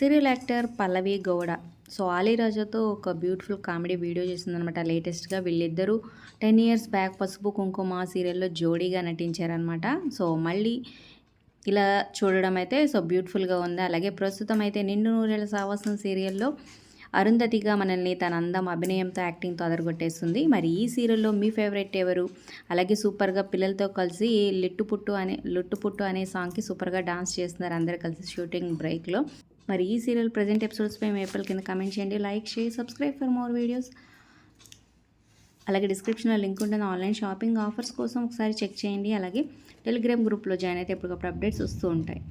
Serial actor పల్లవి Gowda. So, 'Ali రాజా'తో ఒక beautiful comedy video చేసిందనమాట లేటెస్ట్‌గా. వీళ్ళిద్దరూ 10 ఇయర్స్ బ్యాక్ 'పసుపు కుంకుమ' సీరియల్‌లో జోడీగా నటించారనమాట. సో, మళ్ళీ ఇలా చూడడం అయితే బ్యూటిఫుల్‌గా ఉంది. అలాగే ప్రస్తుతం అయితే 'నిండు నూరేళ్ల సావాసం' సీరియల్‌లో అరుంధతిగా మనల్ని తన అందం, అభినయంతో, యాక్టింగ్‌తో అదరగొట్టేస్తుంది. మరి ఈ సీరియల్‌లో మీ ఫేవరెట్ ఎవరు? అలాగే సూపర్‌గా పిల్లలతో కలిసి 'లుట్టు పుట్టు' అనే సాంగ్‌కి సూపర్‌గా డాన్స్ చేస్తున్నారు అందరూ కలిసి షూటింగ్ బ్రేక్‌లో. మరి ఈ సీరియల్ ప్రెజెంట్ ఎపిసోడ్స్‌పై మీ ఏపల్ కింద కామెంట్ చేయండి. Like, share, subscribe for more videos. అలాగే డిస్క్రిప్షన్‌లో లింక్ ఉంటుంది. ఆన్లైన్ షాపింగ్ ఆఫర్స్ కోసం ఒకసారి చెక్ చేయండి. అలాగే టెలిగ్రామ్ గ్రూప్‌లో జాయిన్ అయితే ఎప్పటికప్పుడు అప్డేట్స్ వస్తూ ఉంటాయి.